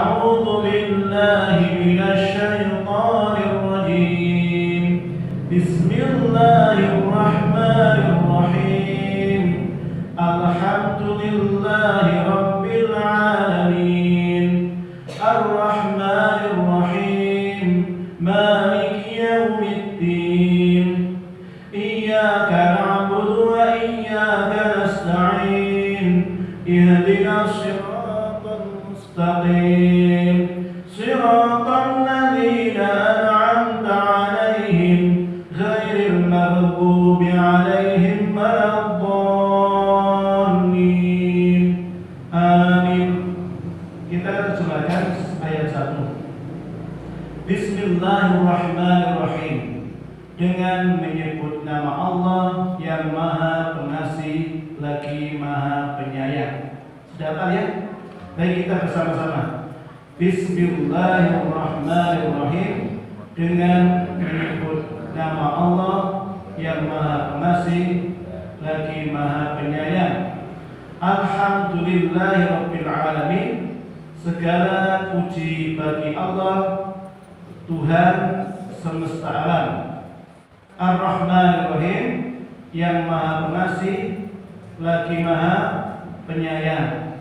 أعوذ بالله من الشيطان الرجيم. بسم الله الرحمن الرحيم. الحمد لله رب العالمين الرحمن الرحيم مالك يوم الدين إياك نعبد وإياك نستعين اهدنا الصراط المستقيم صراط الذين أنعمت عليهم غير المغضوب عليهم ولا الضالين آمين. Kita terjemahkan ayat 1. Bismillahirrahmanirrahim. Dengan menyebut nama Allah yang Maha Pengasih lagi Maha Penyayang. Sudah hafal ya? Baik, kita bersama-sama. Bismillahirrahmanirrahim. Dengan menyebut nama Allah yang Maha Pengasih lagi Maha Penyayang. Alhamdulillahirabbil alamin. Segala puji bagi Allah, Tuhan semesta alam. Ar-Rahmanir-Rahim, yang Maha Pengasih lagi Maha Penyayang.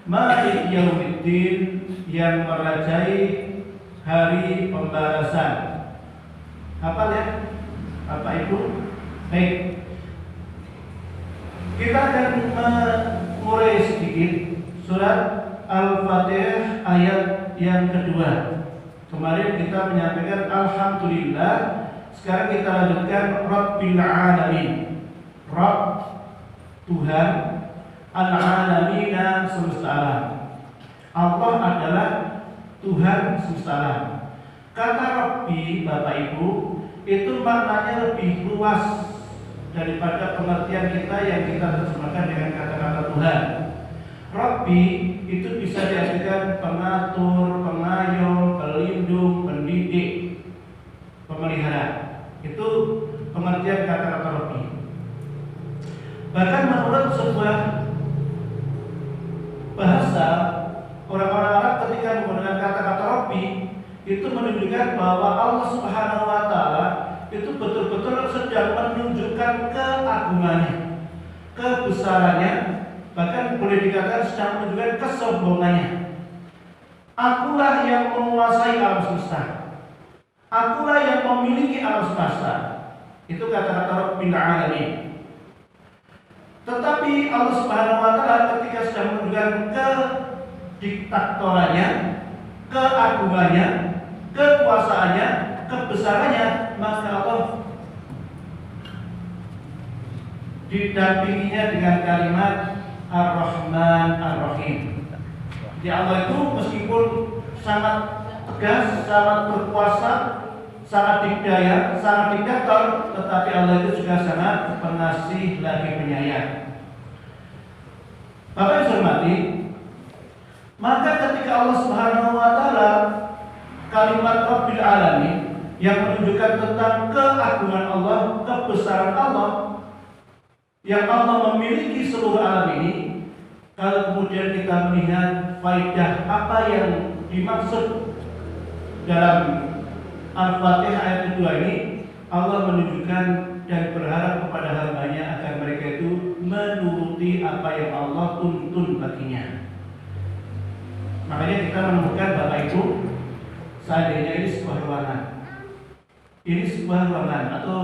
Malik Yaumiddin, yang merajai hari pembalasan. Hafal ya? Apa itu? Baik. Kita akan mengurai sedikit surat Al-Fatihah ayat yang kedua. Kemarin kita menyampaikan Alhamdulillah. Sekarang kita lanjutkan Rabbil Alamin. Rabb, Tuhan, Al-Alamina, semesta alam. Allah adalah Tuhan semesta alam. Kata Rabbi, Bapak Ibu, itu maknanya lebih luas daripada pengertian kita yang kita terjemahkan dengan kata-kata Tuhan. Rabbi itu bisa diartikan pengatur, pengayom, pelindung, pendidik, pemelihara. Itu pengertian kata-kata Rabbi. Bahkan menurut sebuah bahasa, orang-orang Arab ketika menggunakan kata-kata Rabbi itu menunjukkan bahwa Allah Subhanahu wa Ta'ala itu betul-betul sedang menunjukkan keagungannya, kebesarannya, bahkan boleh dikatakan sedang menunjukkan kesombongannya. Akulah yang menguasai alam semesta. Akulah yang memiliki alam semesta. Itu kata-kata Rabbil Alamin. Tetapi Allah Subhanahu wa Ta'ala ketika sedang menunjukkan kediktatorannya, keagungannya, kekuasaannya, kebesarannya, maka Allah didampinginya dengan kalimat Ar-Rahman Ar-Rahim. Jadi Allah itu meskipun sangat tegas, sangat berkuasa, sangat dikdaya, sangat diktator, tetapi Allah itu juga sangat pengasih lagi penyayang. Bapak yang saya hormati, maka ketika Allah Subhanahu wa Ta'ala kalimat Rabbil Alamin yang menunjukkan tentang keagungan Allah, kebesaran Allah, yang Allah memiliki seluruh alam ini, kalau kemudian kita melihat faidah apa yang dimaksud dalam Al-Fatihah ayat kedua ini, Allah menunjukkan dan berharap kepada hamba-Nya agar mereka itu menuruti apa yang Allah tuntun baginya. Makanya kita menemukan Bapak Ibu, seandainya ini sebuah ruangan, ini sebuah ruangan atau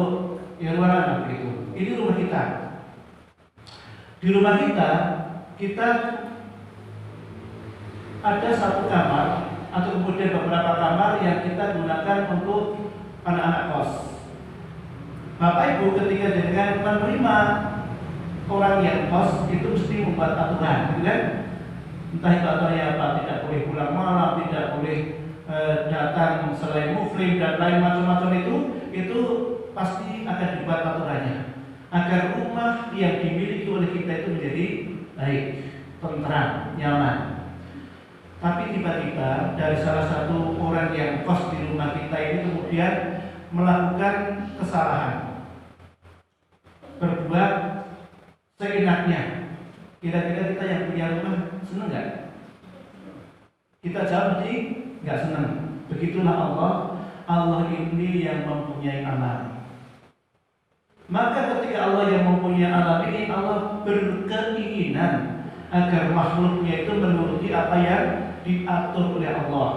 ya ruangan begitu. Ini rumah kita. Di rumah kita ada satu kamar atau kemudian beberapa kamar yang kita gunakan untuk anak-anak kos. Bapak Ibu ketika dengan menerima orang yang kos itu mesti membuat aturan, gitu kan? Entah itu aturannya apa, tidak boleh pulang malam, tidak boleh datang selain muhrim dan lain macam-macam itu pasti akan dibuat aturannya agar rumah yang dimiliki oleh kita itu menjadi baik, tentram, nyaman. Tapi tiba-tiba dari salah satu orang yang kos di rumah kita ini kemudian melakukan kesalahan, berbuat seenaknya. Kira-kira kita yang punya rumah senang nggak? Kita jawab mesti nggak senang. Begitulah Allah. Allah ini yang mempunyai alam. Maka ketika Allah yang mempunyai alam ini, Allah berkeinginan agar makhluknya itu menuruti apa yang diatur oleh Allah.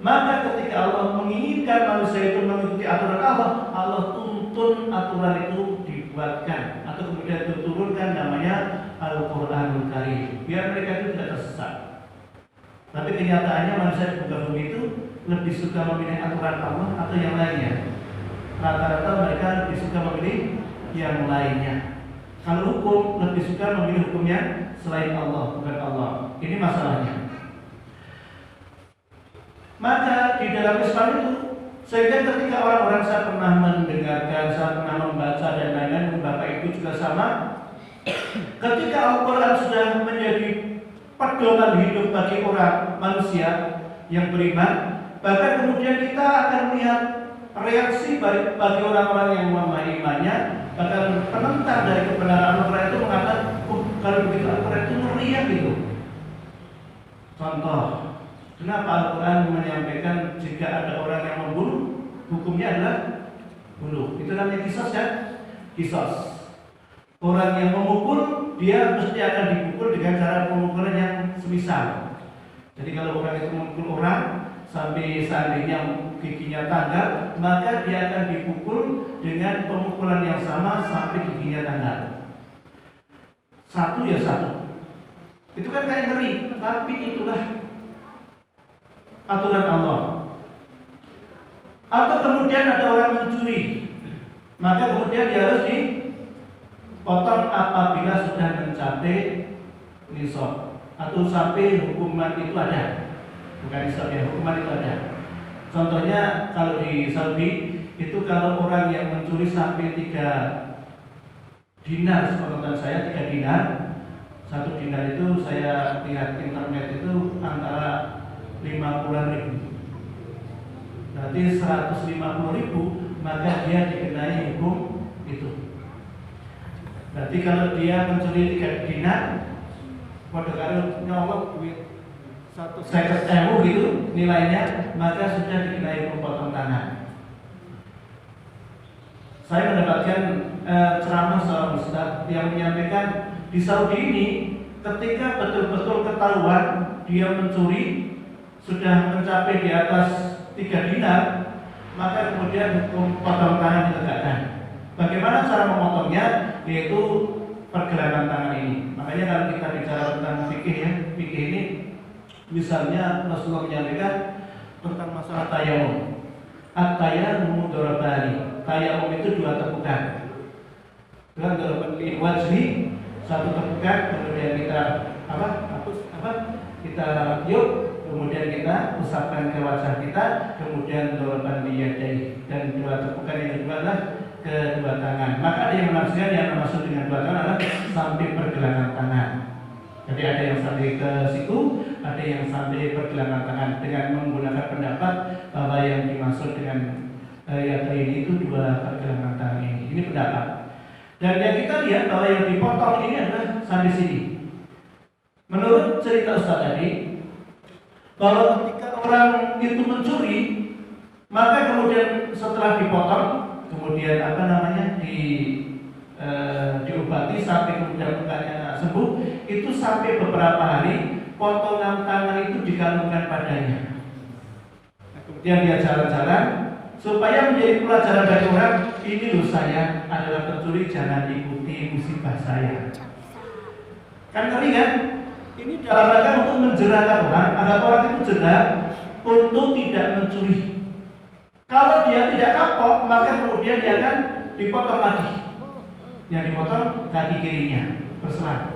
Maka ketika Allah menginginkan manusia itu mengikuti aturan Allah, Allah tuntun aturan itu dibuatkan atau kemudian diturunkan namanya Al-Quranul Karim, biar mereka itu tidak tersesat. Tapi kenyataannya manusia di muka bumi itu lebih suka memilih aturan Allah atau yang lainnya. Rata-rata mereka lebih suka memilih yang lainnya. Kalau hukum, lebih suka memilih hukumnya selain Allah, bukan Allah. Ini masalahnya. Maka di dalam Islam itu, sehingga ketika orang-orang saya pernah mendengarkan, saya pernah membaca dan lain-lain, Bapak Ibu juga sama. Ketika Al-Quran sudah menjadi pedoman hidup bagi orang manusia yang beriman, bahkan kemudian kita akan melihat reaksi bagi orang-orang yang memahami imannya, bahkan penentang dari kebenaran Al-Quran itu mengatakan, kalau begitu Al-Quran itu meriah gitu. Contoh, kenapa Al-Quran menyampaikan jika ada orang yang membunuh, hukumnya adalah bunuh. Itu namanya kisos ya, kisos. Orang yang memukul, dia mesti akan dipukul dengan cara pemukulan yang semisal. Jadi kalau orang itu memukul orang sampai seandainya giginya tanggal, maka dia akan dipukul dengan pemukulan yang sama sampai giginya tanggal. Satu ya satu. Itu kan kayak ngeri, tapi itulah aturan Allah. Atau kemudian ada orang mencuri, maka kemudian dia harus dipotong apabila sudah mencapai nisab atau sampai hukuman itu ada. Bukan nisab ya, hukuman itu ada. Contohnya kalau di Saudi itu kalau orang yang mencuri sampai 3 dinar, sepengetahuan saya 3 dinar. 1 dinar itu saya lihat internet itu antara 50.000. Berarti 150.000, maka dia dikenai hukum itu. Berarti kalau dia mencuri 3 dinar, pada kali nyolok duit 150.000 gitu nilainya, maka sudah dikenai potong tangan. Saya mendapatkan ceramah seorang ustaz yang menyampaikan di Saudi ini, ketika betul-betul ketahuan dia mencuri sudah mencapai di atas 3 dinar, maka kemudian hukum potong tangan ditegakkan. Bagaimana cara memotongnya? Yaitu pergelangan tangan ini. Makanya kalau kita bicara tentang fikih ya, fikih ini misalnya Rasulullah menyampaikan tentang masalah tayamum. At-tayammum darabani. Tayamum itu 2 tepukan. Dengan daraban wajhi, 1 tepukan, kemudian kita kita yuk, kemudian kita usapkan ke wajah kita, kemudian daraban biyadai, dan 2 tepukan yang kedua adalah kedua tangan. Maka ada yang menafsirkan yang maksud dengan 2 tangan adalah sampai pergelangan tangan. Jadi ada yang sampai ke situ, ada yang sampai pergelangan tangan, dengan menggunakan pendapat bahwa yang dimaksud dengan yata ini itu 2 pergelangan tangan ini. Ini pendapat. Dan yang kita lihat bahwa yang dipotong ini adalah sampai sini. Menurut cerita Ustaz tadi, bahwa ketika orang itu mencuri, maka kemudian setelah dipotong, kemudian diobati sampai kemudian lukanya sembuh, itu sampai beberapa hari potongan tangan itu digantungkan padanya. Kemudian dia jalan-jalan supaya menjadi pelajaran bagi orang, ini loh saya adalah pencuri, jangan ikuti musibah saya. Kan ngeri kan? Ini dalam rangka untuk menjerahkan orang agar orang itu jerah untuk tidak mencuri. Kalau dia tidak kapok, maka kemudian dia akan dipotong lagi. Yang dipotong kaki kirinya, terserah.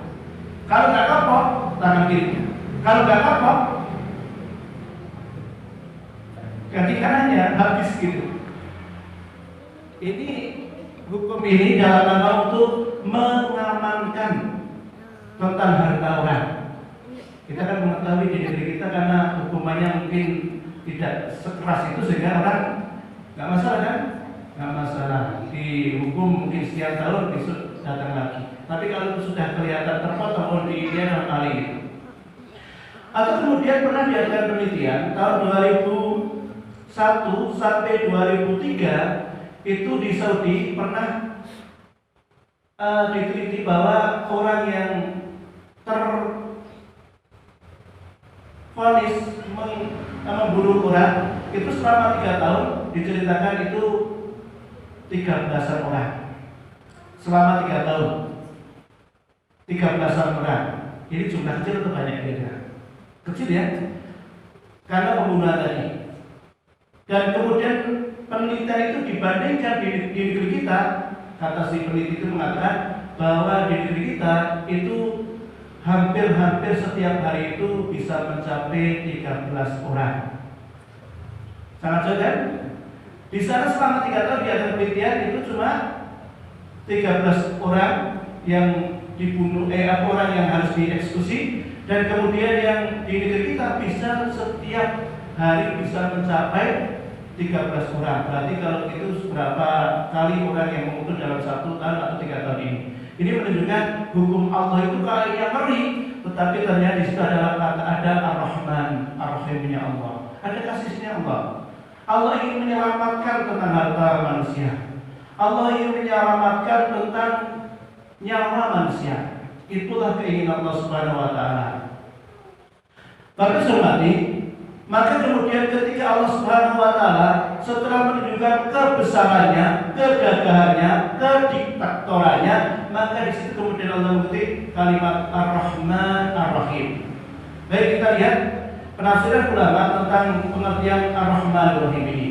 Kalau nggak kapok, tangan kirinya. Kalau nggak kapok, kaki kanannya habis gitu. Ini hukum ini dalam rangka untuk mengamankan tentang harta orang. Kita kan mengetahui di negeri kita karena hukumannya mungkin tidak sekeras itu sehingga orang nggak masalah kan? Nggak masalah, dihukum mungkin sekian tahun besok datang lagi. Tapi kalau sudah kelihatan terpotong, oh di dia kali itu. Atau kemudian pernah diadakan penelitian tahun 2001 sampai 2003 itu di Saudi pernah diteliti bahwa orang yang tervonis membunuh orang itu selama 3 tahun diceritakan itu 13-an orang. Selama 3 tahun 13-an orang. Ini jumlah kecil atau banyak kira-kira? Kecil ya, karena pembunuhan tadi. Dan kemudian penelitian itu dibandingkan di negeri kita, kata si peneliti itu mengatakan bahwa di negeri kita itu hampir setiap hari itu bisa mencapai 13 orang. Sangat jauh kan? Di sana selama 3 tahun diadakan penelitian itu cuma 13 orang yang dibunuh, orang yang harus dieksekusi, dan kemudian yang di negeri kita bisa setiap hari bisa mencapai 13 orang. Berarti kalau itu berapa kali orang yang mengutuk dalam 1 tahun atau 3 tahun ini. Ini menunjukkan hukum Allah itu kayaknya ngeri, tetapi ternyata di situ ada Ar-Rahman, Ar-Rahimnya Allah. Ada kasihnya Allah. Allah ingin menyelamatkan tentang harta manusia. Allah ingin menyelamatkan tentang nyawa manusia. Itulah keinginan Allah Subhanahu wa taala. Maka hormati, maka kemudian ketika Allah Subhanahu wa taala setelah menunjukkan kebesarannya, kegagahannya, kediktatorannya, maka di situ kemudian Allah mengutip kalimat Ar-Rahman Ar-Rahim. Baik, kita lihat penafsiran ulama tentang pengertian Ar-Rahman Ar-Rahim ini.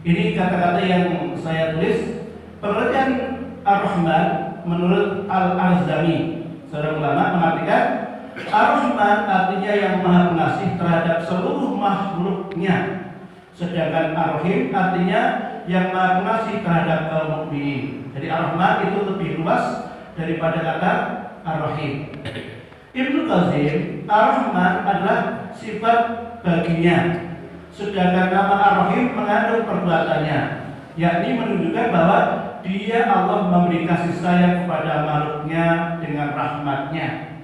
Ini kata-kata yang saya tulis. Pengertian Ar-Rahman menurut Al-Arzami, seorang ulama, mengartikan Ar-Rahman artinya yang maha pengasih terhadap seluruh makhluknya, sedangkan Ar-Rahim artinya yang maha pengasih terhadap kaum mukminin. Jadi Ar-Rahman itu lebih luas daripada kata Ar-Rahim. Ibnu Qasim, Ar-Rahman adalah sifat baginya, sedangkan nama Ar-Rahim mengandung perbuatannya, yakni menunjukkan bahwa Dia Allah memberi kasih sayang kepada makhluknya dengan rahmatnya.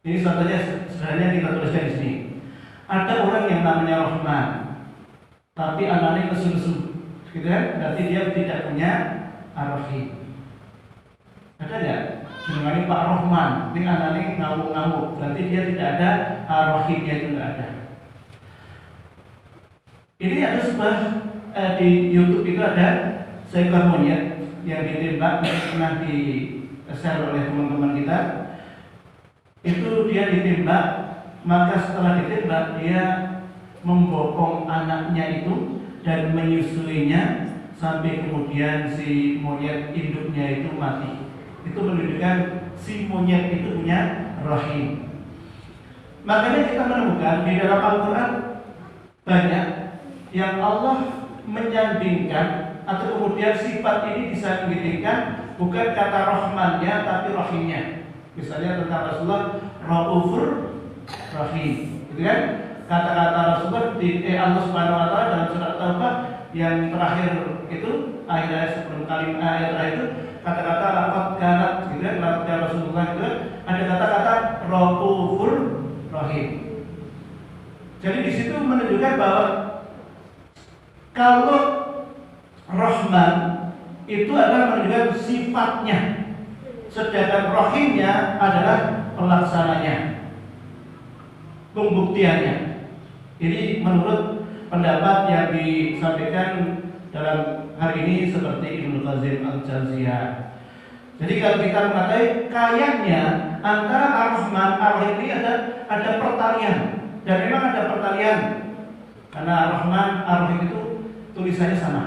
Ini contohnya sebenarnya kita tuliskan di sini. Ada orang yang namanya Rahman, tapi anaknya kesusu, gitu kan? Berarti dia tidak punya Ar-Rahim. Ada nggak? Jenengane Pak Rahman, ini anaknya ngamuk-ngamuk, berarti dia tidak ada Ar-Rahimnya, itu nggak ada. Ini ada sebuah di YouTube itu ada seekor monyet yang ditembak, pernah di-share oleh teman-teman kita. Itu dia ditembak, maka setelah ditembak dia membopong anaknya itu dan menyusuinya sampai kemudian si monyet induknya itu mati. Itu menunjukkan si monyet itu punya rahim. Makanya kita menemukan di dalam Al-Quran banyak yang Allah menyandingkan atau kemudian sifat ini disandingkan bukan kata Rahmannya tapi Rahimnya. Misalnya tentang Rasulullah Raufur Rahim, gitu kan? Kata-kata Rasulullah di Allah Subhanahu wa taala dalam surat Taubah yang terakhir itu, ayat sebelum kalimat ayat terakhir itu, kata-kata laqad kanat, gitu kan? Laqad Rasulullah itu ada kata-kata Raufur Rahim. Jadi di situ menunjukkan bahwa kalau Rahman itu adalah menunjukkan sifatnya, sedangkan Rahimnya adalah pelaksananya, pembuktiannya. Ini menurut pendapat yang disampaikan dalam hari ini seperti Ibnu Qasim Al-Jauziyah. Jadi kalau kita mengatakan kayaknya antara Ar-Rahman Ar-Rahim ini ada pertalian, dan memang ada pertalian karena Ar-Rahman Ar-Rahim itu tulisannya sama,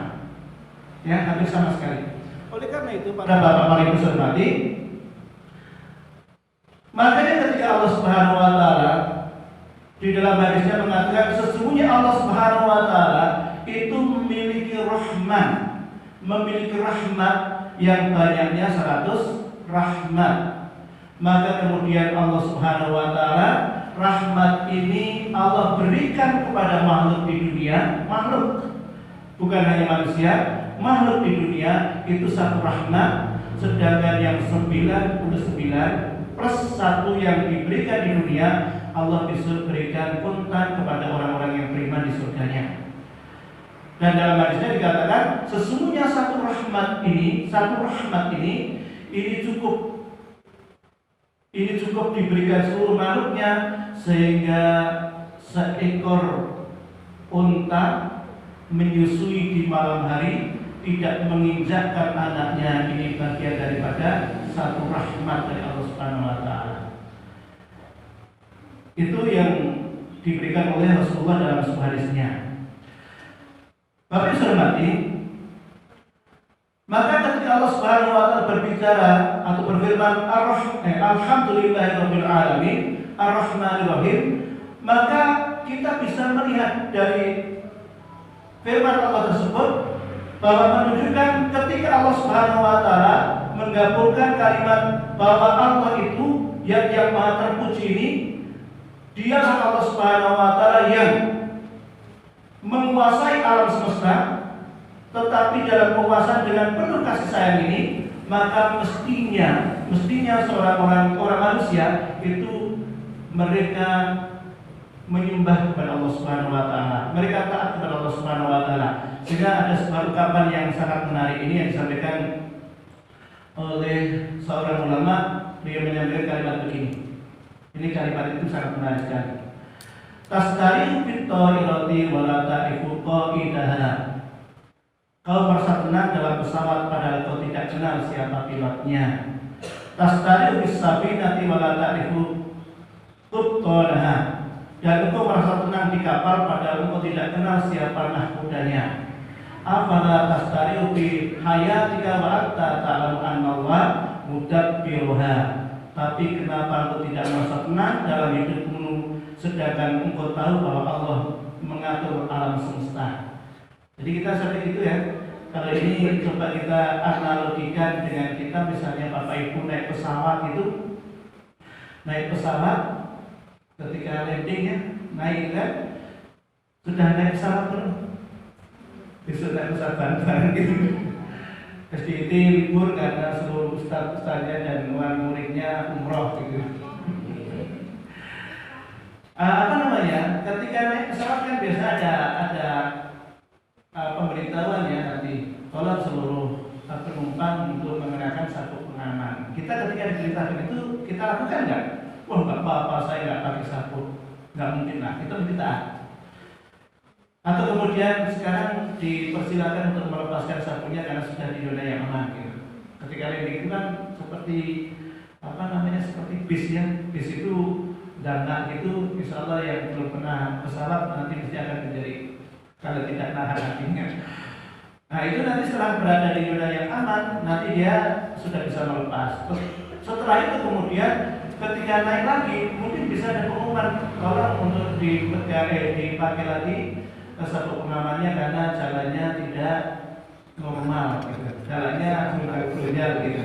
ya, hampir sama sekali. Oleh karena itu, pada Bapak Ibu hormati, makanya ketika Allah Subhanahu wa taala di dalam hadisnya mengatakan sesungguhnya Allah Subhanahu wa taala itu memiliki rahman, memiliki rahmat yang banyaknya 100 rahmat. Maka kemudian Allah Subhanahu wa taala rahmat ini Allah berikan kepada makhluk di dunia, makhluk bukan hanya manusia, makhluk di dunia itu satu rahmat, sedangkan yang 99 plus 1 yang diberikan di dunia Allah bisa berikan kontan kepada orang-orang yang beriman di surganya. Dan dalam hadisnya dikatakan sesungguhnya satu rahmat ini cukup diberikan seluruh makhluknya, sehingga seekor unta menyusui di malam hari tidak menginjakkan anaknya. Ini bagian daripada satu rahmat dari Allah Subhanahu wa taala. Itu yang diberikan oleh Rasulullah dalam sebuah hadisnya. Bapak Ibu hormati, maka ketika Allah Subhanahu wa taala berbicara atau berfirman Alhamdulillahirabbil alamin Ar-Rahmanir Rahim, maka kita bisa melihat dari firman Allah tersebut bahwa menunjukkan ketika Allah Subhanahu wa taala menggabungkan kalimat bahwa Allah itu yang Maha terpuji ini, Dialah Allah Subhanahu wa taala yang menguasai alam semesta, tetapi dalam penguasaan dengan penuh kasih sayang ini, maka mestinya seorang orang manusia itu mereka menyembah kepada Allah Subhanahu wa taala. Mereka taat kepada Allah Subhanahu wa taala. Sehingga ada sebuah ungkapan yang sangat menarik ini yang disampaikan oleh seorang ulama. Dia menyampaikan kalimat begini. Ini kalimat itu sangat menarik sekali. Tastari'u fit thairati wa la ta'rifu qaidaha. Kau merasa tenang dalam pesawat padahal kau tidak kenal siapa pilotnya. Tastari'u fis safinati wa la ta'rifu qubtanaha. Dan engkau merasa tenang di kapal padahal engkau tidak kenal siapa nahkodanya. Afala tastari'u fi hayatika wa anta ta'lamu anna Allah mudabbiruha. Tapi kenapa engkau tidak merasa tenang dalam hidupmu sedangkan engkau tahu bahwa Allah mengatur alam semesta. Jadi kita seperti itu ya. Kalau ini coba kita analogikan dengan kita misalnya Bapak Ibu naik pesawat itu, naik pesawat ketika landing ya, naik kan, sudah naik pesawat belum? Besok naik pesawat bareng gitu. SDIT libur karena seluruh ustaz-ustaznya dan murid-muridnya umroh gitu. Ketika naik pesawat kan biasa ada pemberitahuan ya nanti tolong seluruh penumpang untuk mengenakan sabuk pengaman. Kita ketika diberitakan itu kita lakukan nggak? Wah nggak apa-apa, saya nggak pakai sabuk, nggak mungkin lah. Itu kita. Atau kemudian sekarang dipersilakan untuk melepaskan sabuknya karena sudah di zona yang aman. Gitu. Ketika landing itu kan seperti seperti bis ya, bis itu dana itu insya Allah yang belum pernah pesawat nanti mesti akan menjadi kalau tidak nahan hatinya. Nah itu nanti setelah berada di zona yang aman nanti dia sudah bisa melepas. Terus setelah itu kemudian ketika naik lagi mungkin bisa ada pengumuman tolong untuk dipakai lagi sabuk pengamannya karena jalannya tidak normal, jalannya bergerak gitu.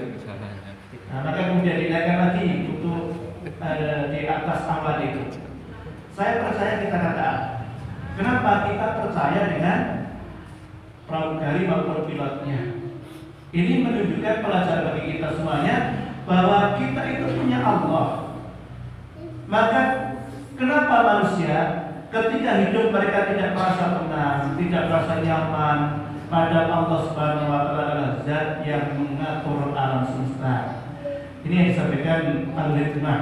Nah maka kemudian dinaikkan lagi untuk di atas awan itu. Saya percaya kita kata. Kenapa kita percaya dengan pramugari maupun pilotnya? Ini menunjukkan pelajaran bagi kita semuanya bahwa kita itu punya Allah. Maka kenapa manusia ketika hidup mereka tidak merasa tenang, tidak merasa nyaman, padahal Allah Subhanahu wa taala adalah zat yang mengatur alam semesta. Ini yang disampaikan Al-Hikmah.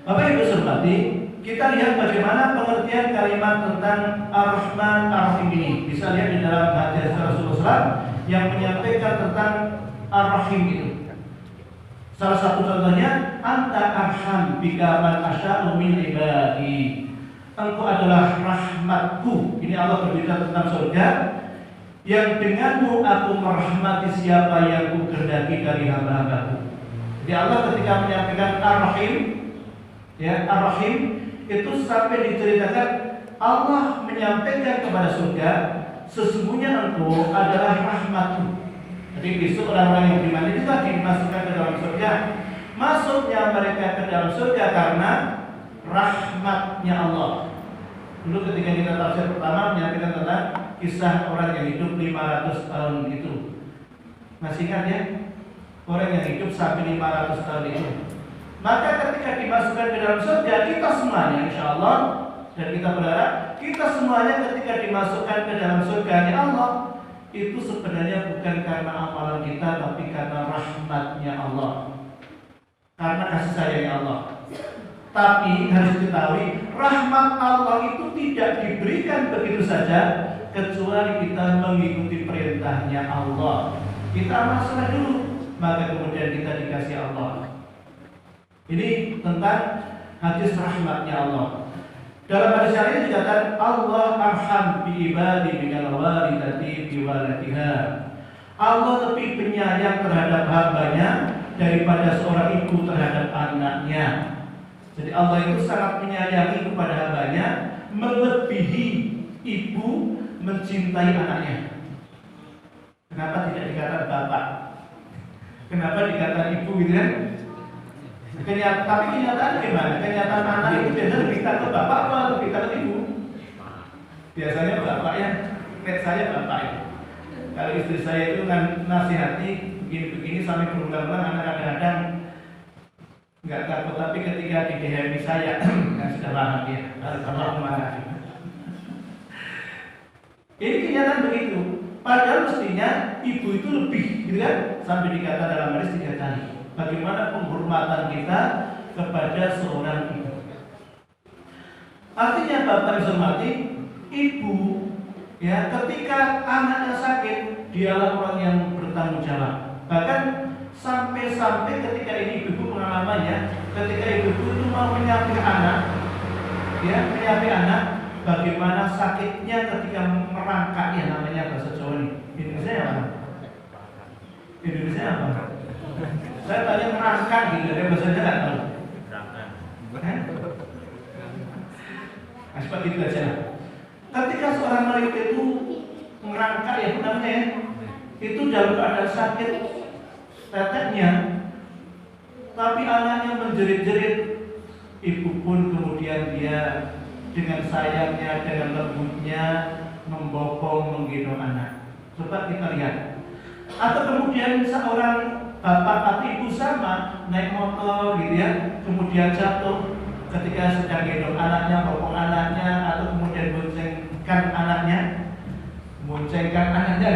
Bapak Ibu hormati, kita lihat bagaimana pengertian kalimat tentang Ar-Rahman Ar-Rahim ini. Bisa lihat di dalam hadis Rasulullah SAW yang menyampaikan tentang Ar-Rahim itu. Salah satu contohnya, Anta arham bika man asya'u min ibadi. Engkau adalah rahmatku. Ini Allah berbicara tentang surga. Yang denganmu aku merahmati siapa yang ku kehendaki dari hamba-hambaku. Jadi Allah ketika menyampaikan Ar-Rahim, ya Ar-Rahim itu sampai diceritakan Allah menyampaikan kepada surga, sesungguhnya engkau adalah rahmatku. Jadi besok orang-orang yang beriman itu juga dimasukkan ke dalam surga. Masuknya mereka ke dalam surga karena rahmatnya Allah. Dulu ketika kita tafsir pertama menyampaikan tentang kisah orang yang hidup 500 tahun itu. Masih ingat ya? orang yang hidup sampai 500 tahun itu. Maka ketika dimasukkan ke dalam surga, kita semuanya insya Allah, dan kita berharap kita semuanya ketika dimasukkan ke dalam surganya Allah, itu sebenarnya bukan karena amalan kita, tapi karena rahmatnya Allah, karena kasih sayangnya Allah. Tapi harus diketahui, rahmat Allah itu tidak diberikan begitu saja, kecuali kita mengikuti perintahnya Allah. Kita amal saleh dulu, maka kemudian kita dikasih Allah. Ini tentang hadis rahmatnya Allah. Dalam hadis yang ini dikatakan Allah arham bi ibadi minal walidati bi waladiha. Allah lebih penyayang terhadap hambanya daripada seorang ibu terhadap anaknya. Jadi Allah itu sangat menyayangi kepada hambanya, melebihi ibu mencintai anaknya. Kenapa tidak dikatakan bapak? Kenapa dikatakan ibu gitu kan? Tapi kenyataan gimana? Kenyataan anak itu biasanya lebih takut bapak atau lebih takut ibu? Biasanya bapak ya, saya bapak ya. Kalau istri saya itu kan nasihati begini-begini sampai berulang-ulang, anak kadang-kadang nggak takut, tapi ketika di DM saya kan sudah paham ya, Allah marah. Ini kenyataan begitu. Padahal mestinya ibu itu lebih, gitu kan? Sampai dikata dalam hadis 3 kali. Bagaimana penghormatan kita kepada seorang ibu. Artinya Bapak dihormati, ibu ya ketika anaknya sakit, dialah orang yang bertanggung jawab. Bahkan sampai ketika ini ibu pengalamannya, ketika ibu itu mau menyapih anak, ya menyapih anak, bagaimana sakitnya ketika merangkak, ya namanya bahasa Jawa ini. Indonesia apa? Indonesia apa? Saya tanya merangkak gitu, ada bahasanya nggak tahu. Nah, seperti itu aja. Ketika seorang wanita itu merangkak, ya namanya ya, itu dalam keadaan sakit teteknya, tapi anaknya menjerit-jerit, ibu pun kemudian dia dengan sayangnya, dengan lembutnya membopong, menggendong anak. Coba kita lihat. Atau kemudian seorang bapak atau ibu sama naik motor gitu ya, kemudian jatuh ketika sedang gendong anaknya, bopong anaknya, atau kemudian boncengkan anaknya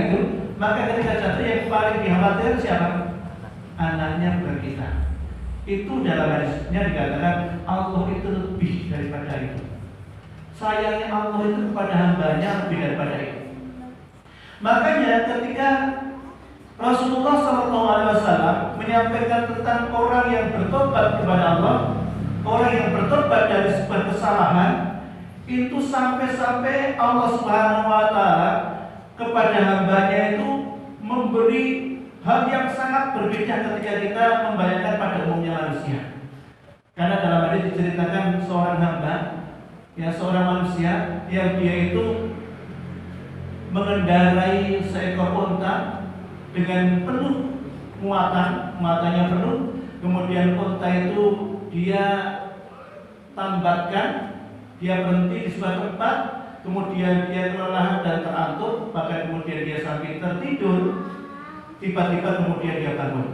gitu. Maka ketika jatuh yang paling dikhawatirkan siapa? Anaknya bukan kita. Itu dalam hadisnya dikatakan Allah itu lebih daripada itu. Sayangnya Allah itu kepada hambanya lebih daripada itu. Makanya ketika Rasulullah SAW menyampaikan tentang orang yang bertobat kepada Allah, orang yang bertobat dari sebuah kesalahan, itu sampai-sampai Allah Subhanahu Wa Taala kepada hambanya itu memberi hal yang sangat berbeda ketika kita membayangkan pada umumnya manusia. Karena dalam hadis diceritakan seorang hamba, ya seorang manusia yang dia itu mengendarai seekor unta dengan penuh muatannya penuh, kemudian unta itu dia tambatkan, dia berhenti di sebuah tempat, kemudian dia kelelahan dan terantuk, bahkan kemudian dia sampai tertidur, tiba-tiba kemudian dia bangun.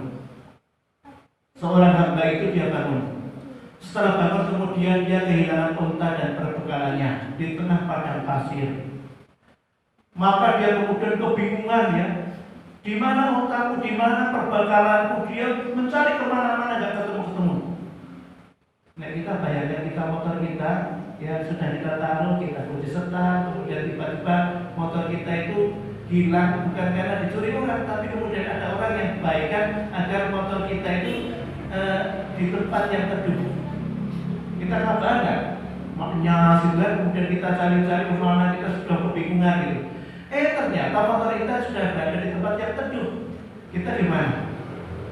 Seorang hamba itu dia bangun. Setelah bangun kemudian dia kehilangan unta dan perbekalannya di tengah padang pasir. Maka dia kemudian kebingungan ya, di mana untaku, di mana perbekalanku. Dia mencari kemana-mana nggak ketemu. Nah kita bayangkan kita motor kita ya sudah kita taruh, kita kunci setan, kemudian tiba-tiba motor kita itu hilang, bukan karena dicuri orang, tapi kemudian ada orang yang baikkan agar motor kita itu di tempat yang teduh. Kita kabar nggak? Maknya gitu kan, kemudian kita cari-cari kemana, kita sudah kebingungan gitu. Ternyata motor kita sudah berada di tempat yang teduh. Kita di mana?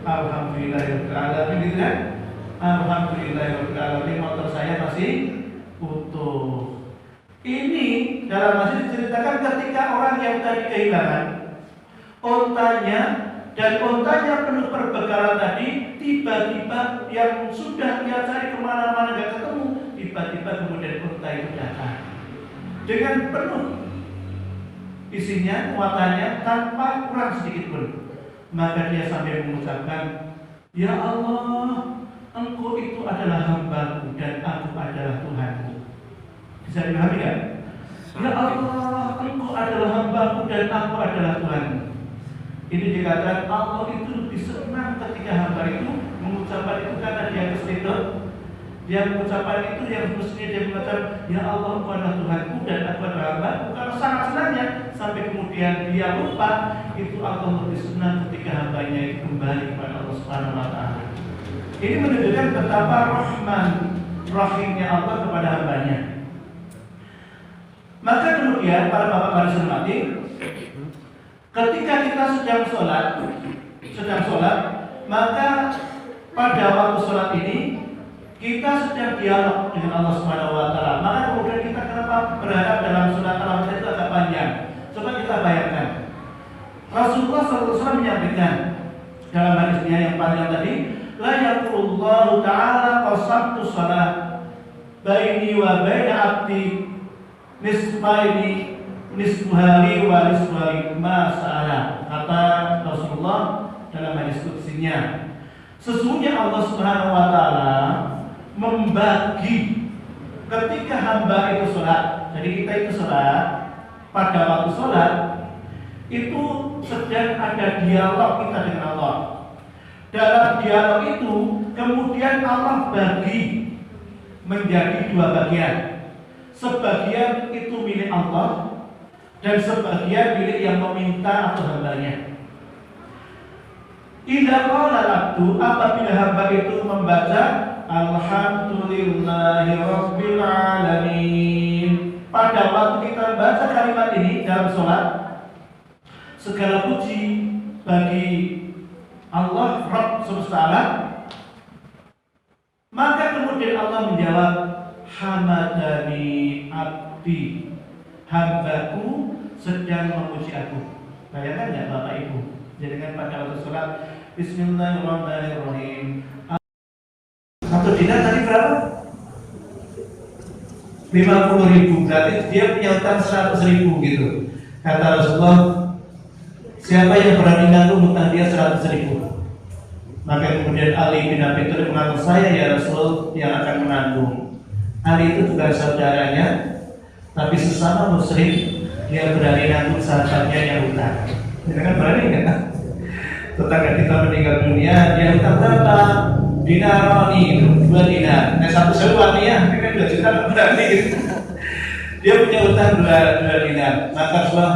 Alhamdulillahirabbil alamin gitu kan? Alhamdulillahirabbil alamin, motor saya masih utuh. Ini dalam hadis diceritakan ketika orang yang tadi kehilangan ontanya dan ontanya penuh perbekalan tadi, tiba-tiba yang sudah dia cari kemana-mana gak ketemu, tiba-tiba kemudian onta itu datang dengan penuh isinya, muatannya tanpa kurang sedikit pun. maka dia sambil mengucapkan, "Ya Allah, Engkau itu adalah hamba-Mu dan aku adalah Tuhan-Mu." Bisa dipahami kan? Ya Allah, Engkau adalah hamba-Mu dan aku adalah Tuhan-Mu. Ini dikatakan Allah itu lebih senang ketika hamba itu mengucapkan itu karena dia kesedot. Dia mengucapkan itu yang mestinya dia mengatakan, "Ya Allah, Engkau adalah Tuhanku dan aku adalah hamba-Mu." Karena sangat senangnya sampai kemudian dia lupa, itu Allah lebih senang ketika hambanya itu kembali kepada Allah Subhanahu Wa Taala. Ini menunjukkan betapa rahman rahimnya Allah kepada hambanya. Maka kemudian para bapak garis hormati, ketika kita sedang sholat, maka pada waktu sholat ini kita sedang dialog dengan Allah Subhanahu Wa Taala. Maka kemudian kita kenapa berharap dalam surat Al-Fatihah itu agak panjang? Coba kita bayangkan. Rasulullah SAW menyampaikan dalam hadisnya yang panjang tadi, la yaqulullahu ta'ala qasamtu shalah baini wa baina abdi nisfaini nisfuhali wa nisfuhali ma sa'ala. Kata Rasulullah dalam hadis qudsiynya, sesungguhnya Allah Subhanahu Wa Taala membagi ketika hamba itu sholat. Jadi kita itu sholat, pada waktu sholat itu sedang ada dialog kita dengan Allah. Dalam dialog itu kemudian Allah bagi menjadi dua bagian. Sebagian itu milik Allah dan sebagian milik yang meminta atau hambanya. Idza qala al-abdu, apabila hamba itu membaca alhamdulillahi rabbil alamin, pada waktu kita baca kalimat ini dalam sholat, segala puji bagi Allah Rabb semesta alam, maka kemudian Allah menjawab, hamadani abdi, hambaku sedang memuji aku. Bayangkan nggak Bapak Ibu? Jadi kan pada waktu sholat, Bismillahirrahmanirrahim. Satu dinar tadi berapa? 50.000, berarti dia punya utang 100.000 gitu. Kata Rasulullah, siapa yang berani nanggung hutang dia 100.000? Maka kemudian Ali bin Abi Thalib mengaku, saya ya Rasul yang akan menanggung. Ali itu bukan saudaranya, tapi sesama muslim, dia berani nanggung sahabatnya yang hutang. Dia kan berani kan? Tetangga kita meninggal dunia, dia hutang berapa? Dinar itu 2 dinar. Nah, 1 sewu artinya kan 2 juta berarti gitu. Dia punya hutang 2 dinar. Maka Rasulullah,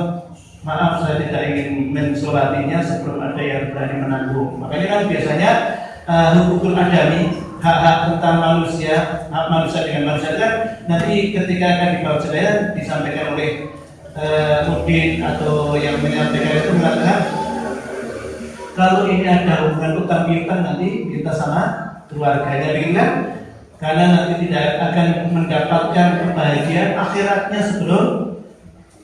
maaf saya tidak ingin mensolatinya sebelum ada yang berani menanggung. Makanya kan biasanya hukukul adami, hak-hak tentang manusia, hak manusia dengan manusia kan nanti ketika akan dibacakan disampaikan oleh mudin atau yang menyampaikan itu mengatakan, kalau ini ada hubungan utang piutang nanti kita sama keluarganya ringan, karena nanti tidak akan mendapatkan kebahagiaan akhiratnya sebelum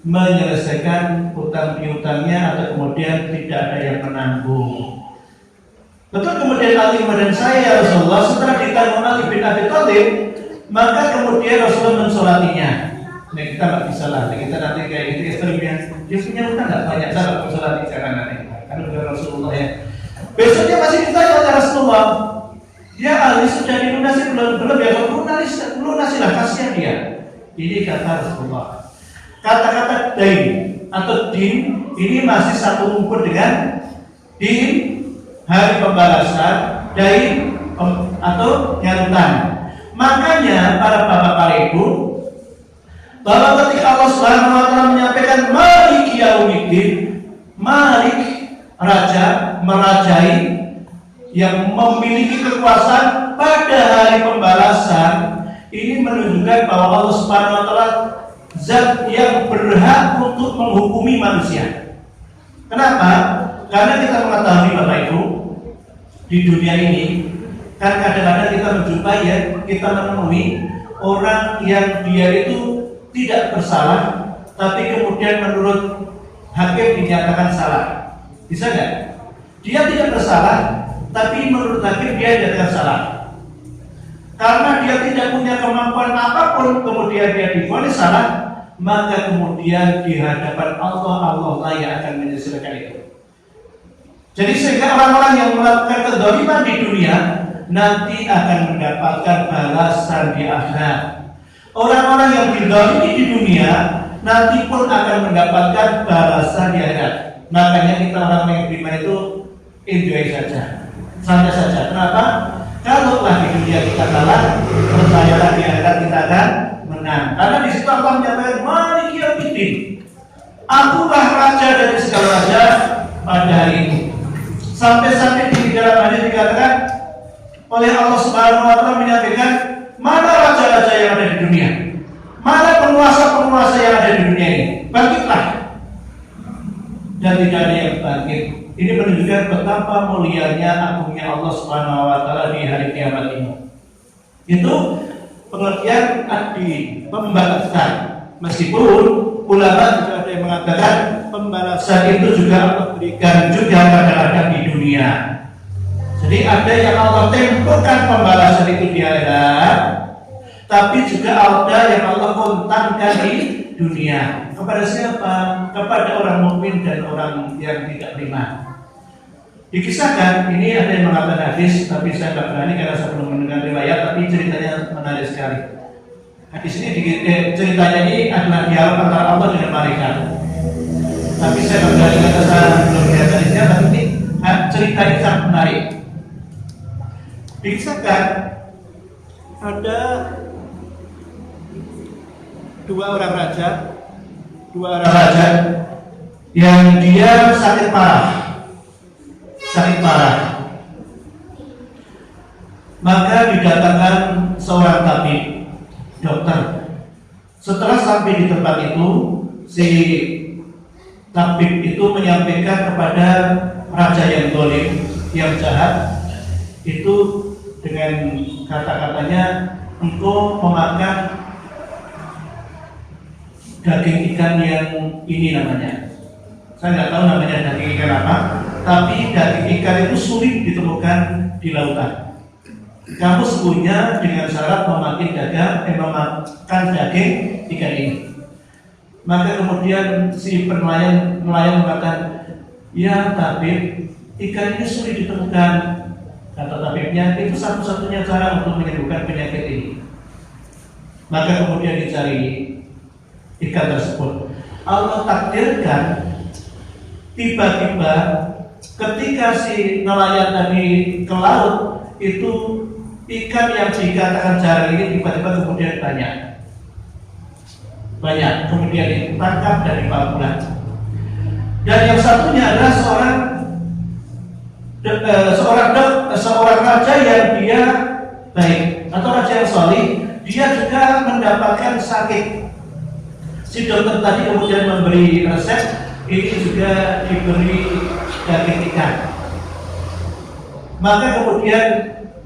menyelesaikan utang piutangnya atau kemudian tidak ada yang menanggung. Betul, kemudian Ali dan saya ya Rasulullah, setelah ditanggung Ali bin Abi Thalib, maka kemudian Rasulullah mensolatinya. Nah kita nggak bisa lah, kita nanti kayak gitu ekstrimnya. Dia punya utang nggak banyak, saya nggak mensolati jangan nanti. Karena bukan Rasulullah ya. Besoknya masih ditanya oleh Rasulullah, ya Ali sudah dilunasi belum ya? Lunasilah, kasihan dia. Ini kata Rasulullah. Kata-kata dain atau din ini masih satu rumpun dengan din hari pembalasan, dain atau nyarutan. Makanya para bapak para ibu, bahwa ketika Allah Subhanahu Wa Taala menyampaikan Malik Yaumiddin, Malik raja, merajai, yang memiliki kekuasaan pada hari pembalasan, ini menunjukkan bahwa Allah Subhanahu Wa Taala zat yang berhak untuk menghukumi manusia. Kenapa? Karena kita mengetahui Bapak Ibu, di dunia ini kan kadang-kadang kita menjumpai ya, kita menemui orang yang dia itu tidak bersalah, tapi kemudian menurut hakim dinyatakan salah. Bisa nggak? Dia tidak bersalah, tapi menurut hakim dia dinyatakan salah. Karena dia tidak punya kemampuan apapun, kemudian dia divonis salah, maka kemudian di hadapan Allah lah yang akan menyelesaikan itu. Jadi sehingga orang-orang yang melakukan kezaliman di dunia nanti akan mendapatkan balasan di akhirat. Orang-orang yang dizalimi di dunia nanti pun akan mendapatkan balasan di akhirat. Makanya kita orang yang beriman itu enjoy saja, santai saja. Kenapa? Kalau di dunia kita kalah, percayalah di akhirat kita akan menang. Karena di situ Allah menyampaikan Maliki Yaumiddin. Akulah raja dari segala raja pada hari ini. Sampai-sampai di dalam hadis dikatakan oleh Allah Subhanahu wa taala menyampaikan mana raja-raja yang ada di dunia, mana penguasa-penguasa yang ada di dunia ini, bangkitlah. Dan tidak ada yang bangkit. Ini menunjukkan betapa mulianya agungnya Allah Subhanahu wa taala di hari kiamat ini. Itu pengertian arti pembalasan. Meskipun ulama juga ada yang mengatakan pembalasan itu juga Allah berikan juga kadang-kadang di dunia. Jadi ada yang Allah tempohkan pembalasan itu di akhirat, tapi juga ada yang Allah kontangkan di dunia. Kepada siapa? Kepada orang mukmin dan orang yang tidak beriman. Dikisahkan, ini ada yang mengatakan hadis, tapi saya tidak berani karena saya belum mendengar riwayat, tapi ceritanya menarik sekali. Hadis ini ceritanya ini adalah dialog antara Allah dengan malaikat. Tapi saya tidak berani karena saya belum melihat hadisnya, tapi ini cerita ini sangat menarik. Dikisahkan ada dua orang raja yang dia sakit parah. Maka didatangkan seorang tabib, dokter. Setelah sampai di tempat itu, si tabib itu menyampaikan kepada raja yang zalim, yang jahat, itu dengan kata-katanya, engkau memakan daging ikan yang ini namanya. Saya nggak tahu namanya daging ikan apa, tapi daging ikan itu sulit ditemukan di lautan. Kamu sebutnya dengan syarat memakan daging ikan ini. Maka kemudian si nelayan mengatakan, ya tabib, ikan ini sulit ditemukan. Kata tabibnya, itu satu-satunya cara untuk menyembuhkan penyakit ini. Maka kemudian dicari ikan tersebut. Allah takdirkan tiba-tiba ketika si nelayan tadi ke laut, itu ikan yang dikatakan jarang ini tiba-tiba kemudian banyak kemudian ditangkap dari bulan. Dan yang satunya adalah seorang raja yang dia baik atau raja yang solih, dia juga mendapatkan sakit. Si dokter tadi kemudian memberi resep, ini juga diberi daging ikan. Maka kemudian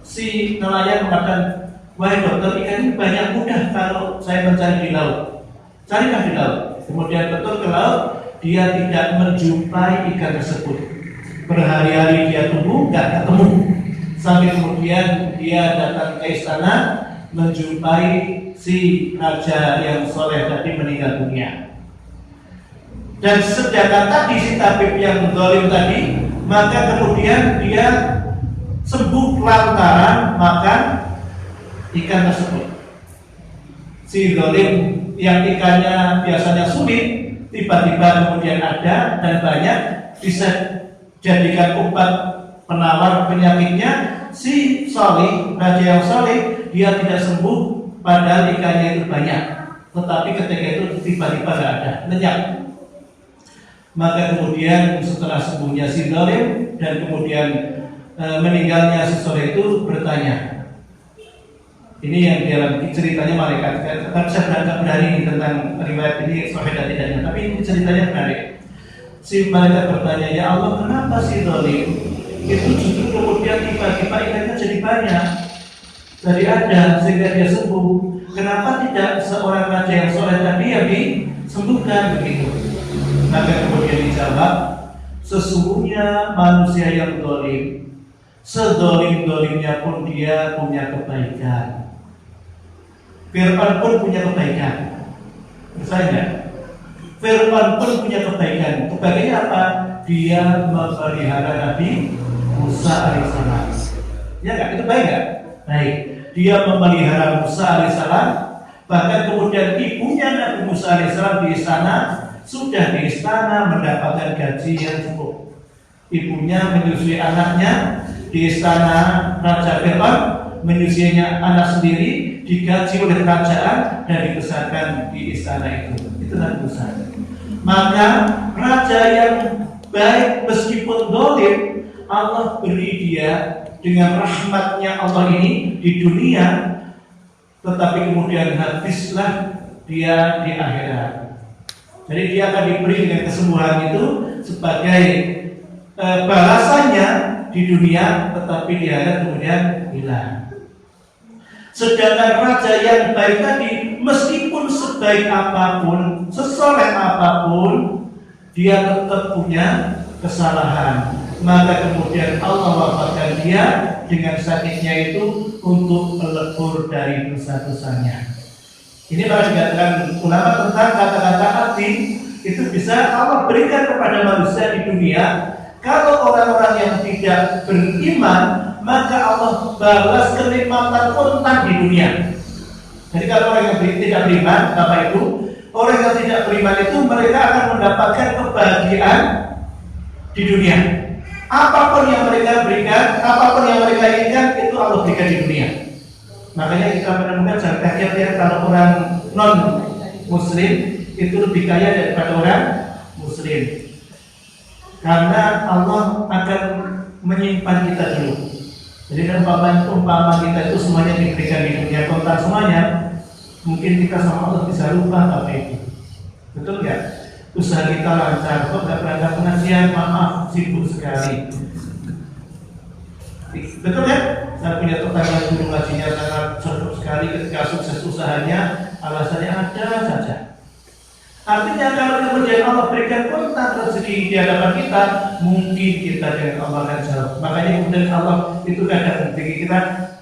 si nelayan mengatakan, wahai dokter, ikan ini banyak mudah kalau saya mencari di laut. Carilah di laut. Kemudian betul ke laut, dia tidak menjumpai ikan tersebut. Berhari-hari dia tunggu, nggak ketemu. Sampai kemudian dia datang ke istana, menjumpai si raja yang soleh tadi meninggal dunia. Dan sedangkan tadi si tabib yang zalim tadi, maka kemudian dia sembuh lantaran makan ikan tersebut. Si zalim yang ikannya biasanya sulit, tiba-tiba kemudian ada dan banyak, bisa jadikan obat penawar penyakitnya. Si soleh, raja yang soleh, dia tidak sembuh padahal ikannya itu banyak, tetapi ketika itu tiba-tiba tidak ada, lenyap. Maka kemudian setelah sembuhnya si zalim dan kemudian meninggalnya si soleh itu bertanya. Ini yang di dalam ceritanya malaikat. Tapi saya tidak berani tentang riwayat ini sahih dan tidaknya, tapi ini ceritanya menarik. Si malaikat bertanya, ya Allah, kenapa si zalim itu justru kemudian tiba-tiba ikannya jadi banyak, jadi ada sehingga dia sembuh? Kenapa tidak seorang raja yang soleh tadi yang disembuhkan begitu? Maka kemudian dijawab, sesungguhnya manusia yang zalim, sezalim-zalimnya pun dia punya kebaikan. Fir'aun pun punya kebaikan. Percaya? Fir'aun pun punya kebaikan. Kebaikannya apa? dia memelihara Nabi Musa alaihissalam. Ya nggak? Itu baik nggak? Baik. Dia memelihara Musa alaihissalam. Bahkan kemudian ibunya Nabi Musa alaihissalam di istana mendapatkan gaji yang cukup. Ibunya menyusui anaknya di istana Raja Fir'aun, menyusuinya anak sendiri, digaji oleh kerajaan dan dibesarkan di istana itu. Itu Nabi Musa. Maka raja yang baik meskipun dolim, Allah beri dia dengan rahmatnya Allah ini di dunia, tetapi kemudian habislah dia di akhirat. Jadi dia akan diberi dengan kesembuhan itu sebagai balasannya di dunia, tetapi di akhirat kemudian hilang. Sedangkan raja yang baik tadi, meskipun sebaik apapun, sesoleh apapun, dia tetap punya kesalahan. Maka kemudian Allah wafatkan dia dengan sakitnya itu untuk melebur dari dosa-dosanya. Ini baru dikatakan ulama tentang kata-kata hati itu bisa Allah berikan kepada manusia di dunia. Kalau orang-orang yang tidak beriman, maka Allah balas kenikmatan kontan di dunia. Jadi kalau orang yang tidak beriman, apa itu? Orang yang tidak beriman itu mereka akan mendapatkan kebahagiaan di dunia. Apapun yang mereka berikan, apapun yang mereka inginkan, itu Allah berikan di dunia. Makanya kita menemukan zakat kalau orang non Muslim itu lebih kaya daripada orang Muslim. Karena Allah akan menyimpan kita dulu. Jadi kan umpama kita itu semuanya diberikan di dunia kontan semuanya, mungkin kita sama Allah bisa lupa apa itu. Betul nggak? Usaha kita lancar, kok nggak berangkat pengajian, maaf sibuk sekali. Betul kan? Saya punya tetangga guru ngajinya sangat sibuk sekali, ketika sukses usahanya alasannya ada saja. Artinya kalau kemudian Allah berikan kontak rezeki di hadapan kita, mungkin kita dengan Allah akan jawab. Makanya kemudian Allah itu kadang bagi kita